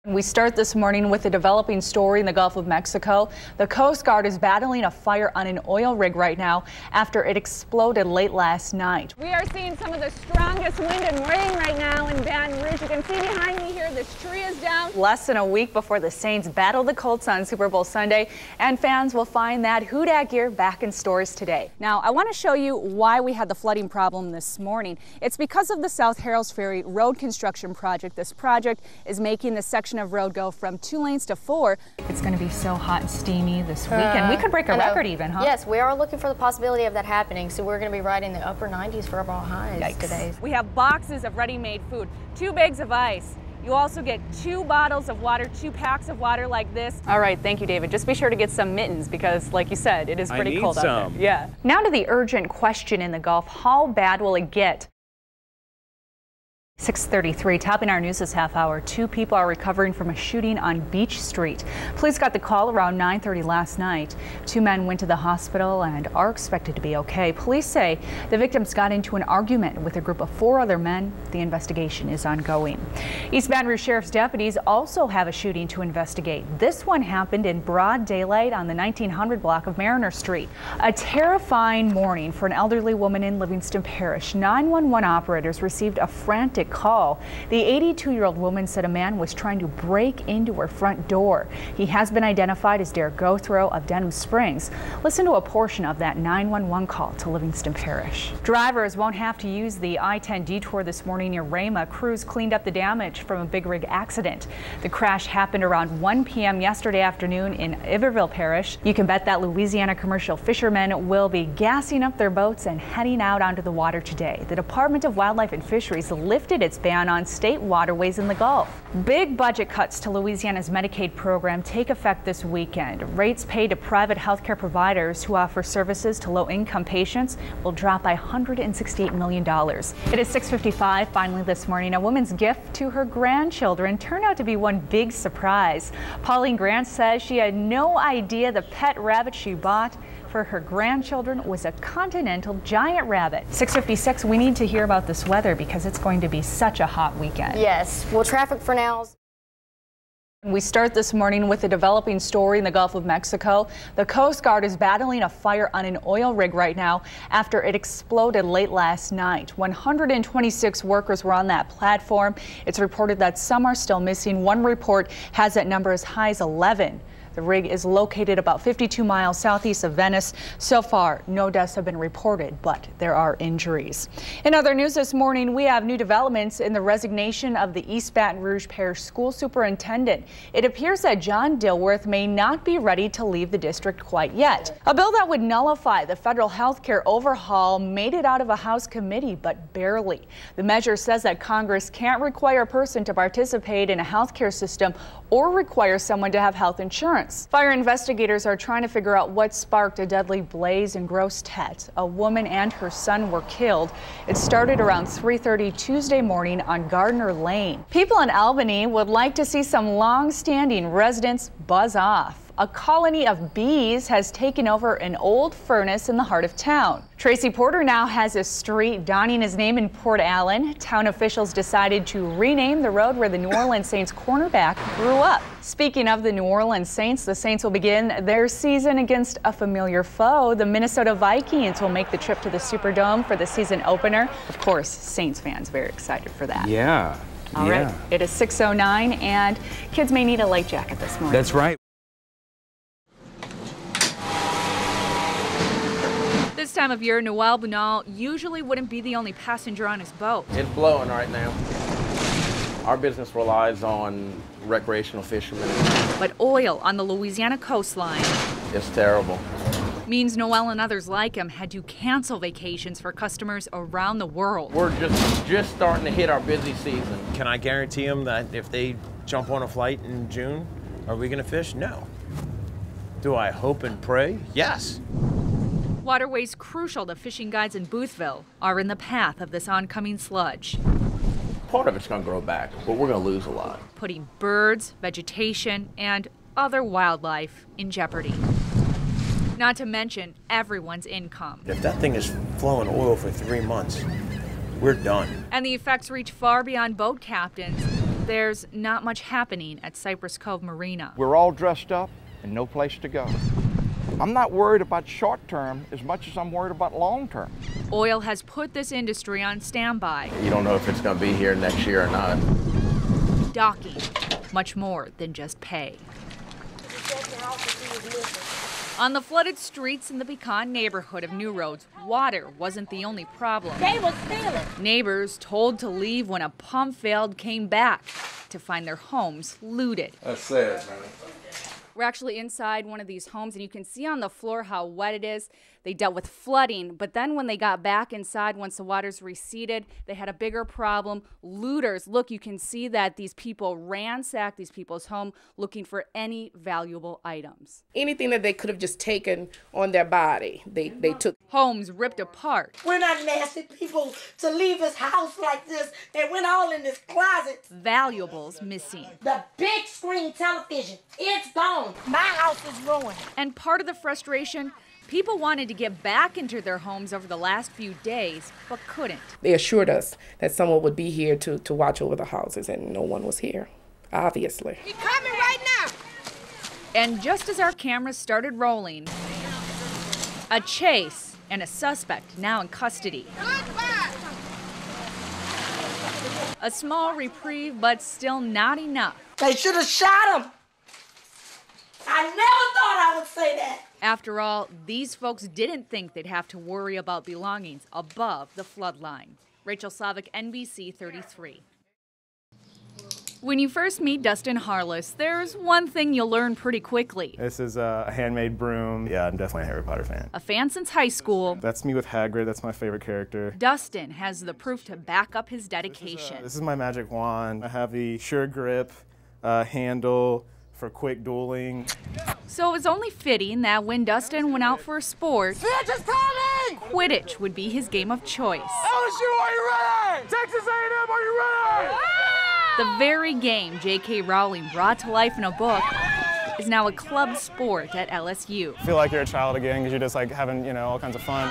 We start this morning with a developing story in the Gulf of Mexico. The Coast Guard is battling a fire on an oil rig right now after it exploded late last night. We are seeing some of the strongest wind and rain right now in Baton Rouge. You can see behind me here, this tree is down. Less than a week before the Saints battle the Colts on Super Bowl Sunday, and fans will find that Who Dat gear back in stores today. Now, I want to show you why we had the flooding problem this morning. It's because of the South Harrells Ferry road construction project. This project is making the section of road go from 2 lanes to 4. It's going to be so hot and steamy this weekend. We could break a record even, huh? Yes, we are looking for the possibility of that happening. So we're going to be riding the upper 90s for overall highs today. We have boxes of ready-made food, 2 bags of ice. You also get 2 bottles of water, 2 packs of water like this. All right, thank you, David. Just be sure to get some mittens because, like you said, it is pretty cold out there. Yeah. Now to the urgent question in the Gulf. How bad will it get? 6:33, topping our news this half hour. 2 people are recovering from a shooting on Beach Street. Police got the call around 9:30 last night. 2 men went to the hospital and are expected to be okay. Police say the victims got into an argument with a group of 4 other men. The investigation is ongoing. East Baton Rouge Sheriff's deputies also have a shooting to investigate. This one happened in broad daylight on the 1900 block of Mariner Street. A terrifying morning for an elderly woman in Livingston Parish. 911 operators received a frantic call. The 82-year-old woman said a man was trying to break into her front door. He has been identified as Derek Gothrow of Denham Springs. Listen to a portion of that 911 call to Livingston Parish. Drivers won't have to use the I-10 detour this morning near Rama. Crews cleaned up the damage from a big rig accident. The crash happened around 1 p.m. yesterday afternoon in Iberville Parish. You can bet that Louisiana commercial fishermen will be gassing up their boats and heading out onto the water today. The Department of Wildlife and Fisheries lifted its ban on state waterways in the Gulf. Big budget cuts to Louisiana's Medicaid program take effect this weekend. Rates paid to private healthcare providers who offer services to low-income patients will drop by $168 million. It is 6:55. Finally this morning, a woman's gift to her grandchildren turned out to be one big surprise. Pauline Grant says she had no idea the pet rabbit she bought for her grandchildren was a continental giant rabbit. 6:56, we need to hear about this weather because it's going to be such a hot weekend. Yes, well, traffic for now. We start this morning with a developing story in the Gulf of Mexico. The Coast Guard is battling a fire on an oil rig right now after it exploded late last night. 126 workers were on that platform. It's reported that some are still missing. One report has that number as high as 11. The rig is located about 52 miles southeast of Venice. So far, no deaths have been reported, but there are injuries. In other news this morning, we have new developments in the resignation of the East Baton Rouge Parish School Superintendent. It appears that John Dilworth may not be ready to leave the district quite yet. A bill that would nullify the federal health care overhaul made it out of a House committee, but barely. The measure says that Congress can't require a person to participate in a health care system or require someone to have health insurance. Fire investigators are trying to figure out what sparked a deadly blaze in Gross Tet. A woman and her son were killed. It started around 3:30 Tuesday morning on Gardner Lane. People in Albany would like to see some long-standing residents buzz off. A colony of bees has taken over an old furnace in the heart of town. Tracy Porter now has a street donning his name in Port Allen. Town officials decided to rename the road where the New Orleans Saints cornerback grew up. Speaking of the New Orleans Saints, the Saints will begin their season against a familiar foe. The Minnesota Vikings will make the trip to the Superdome for the season opener. Of course, Saints fans very excited for that. Yeah. All right. It is 6:09 and kids may need a light jacket this morning. That's right. This time of year, Noel Bunal usually wouldn't be the only passenger on his boat. It's blowing right now. Our business relies on recreational fishermen. But oil on the Louisiana coastline It's terrible. means Noel and others like him had to cancel vacations for customers around the world. We're just starting to hit our busy season. Can I guarantee them that if they jump on a flight in June, are we going to fish? No. Do I hope and pray? Yes. Waterways crucial to fishing guides in Boothville are in the path of this oncoming sludge, Part of it's going to grow back, but we're going to lose a lot. putting birds, vegetation, and other wildlife in jeopardy. Not to mention everyone's income. If that thing is flowing oil for 3 months, we're done. And the effects reach far beyond boat captains. there's not much happening at Cypress Cove Marina. We're all dressed up and no place to go. I'm not worried about short term as much as I'm worried about long term. Oil has put this industry on standby. You don't know if it's going to be here next year or not. Docking, much more than just pay. On the flooded streets in the Pecan neighborhood of New Roads, water wasn't the only problem. They were stealing. Neighbors told to leave when a pump failed came back to find their homes looted. That's sad, man. We're actually inside one of these homes, and you can see on the floor how wet it is. They dealt with flooding, but then when they got back inside, once the waters receded, they had a bigger problem. Looters, look, you can see that these people ransacked these people's home looking for any valuable items. Anything that they could have just taken on their body, they took. Homes ripped apart. We're not nasty people to leave this house like this. They went all in this closet. Valuables missing. The big screen television, it's gone. My house is ruined. And part of the frustration, people wanted to get back into their homes over the last few days, but couldn't. They assured us that someone would be here to watch over the houses, and no one was here, obviously. He's coming right now. And just as our cameras started rolling, a chase and a suspect now in custody. A small reprieve, but still not enough. They should have shot him. I never thought I would say that. After all, these folks didn't think they'd have to worry about belongings above the flood line. Rachel Slavik, NBC 33. When you first meet Dustin Harless, there's one thing you'll learn pretty quickly. This is a handmade broom. Yeah, I'm definitely a Harry Potter fan. A fan since high school. That's me with Hagrid. That's my favorite character. Dustin has the proof to back up his dedication. This is my magic wand. I have the sure grip handle for quick dueling. So it was only fitting that when Dustin went out for a sport, Quidditch would be his game of choice. LSU, are you ready? Texas A&M, are you ready? The very game J.K. Rowling brought to life in a book is now a club sport at LSU. I feel like you're a child again because you're just like having, all kinds of fun.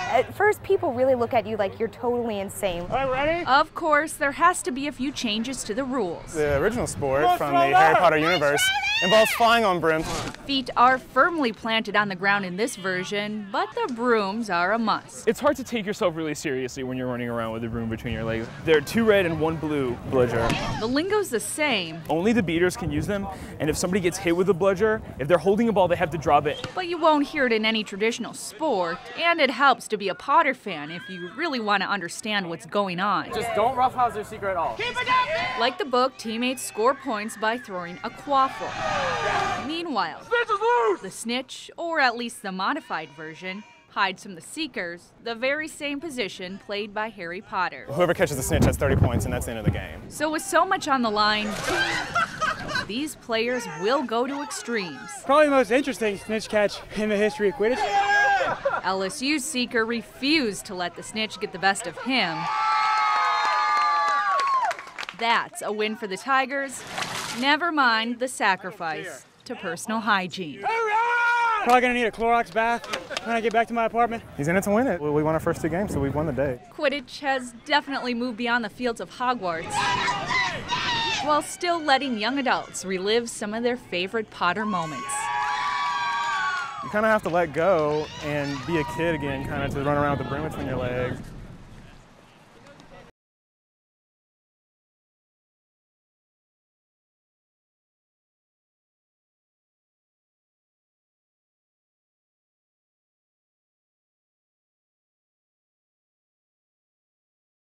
At first, people really look at you like you're totally insane. All right, ready? Of course, there has to be a few changes to the rules. The original sport from the Harry Potter universe involves flying on brooms. Feet are firmly planted on the ground in this version, but the brooms are a must. It's hard to take yourself really seriously when you're running around with a broom between your legs. There are 2 red and 1 blue bludger. The lingo's the same. Only the beaters can use them, and if somebody gets hit with a bludger, if they're holding a ball, they have to drop it. But you won't hear it in any traditional sport, and it helps to be a Potter fan if you really want to understand what's going on. Just don't roughhouse their secret at all. Like the book, teammates score points by throwing a quaffle. Meanwhile, the snitch, or at least the modified version, hides from the seekers, the very same position played by Harry Potter. Whoever catches the snitch has 30 points, and that's the end of the game. So with so much on the line, these players will go to extremes. Probably the most interesting snitch catch in the history of Quidditch. LSU's seeker refused to let the snitch get the best of him. That's a win for the Tigers. Never mind the sacrifice to personal hygiene. Probably gonna need a Clorox bath when I get back to my apartment. He's in it to win it. We won our first 2 games, so we've won the day. Quidditch has definitely moved beyond the fields of Hogwarts, while still letting young adults relive some of their favorite Potter moments. You kind of have to let go and be a kid again, kind of to run around with the broom between your legs.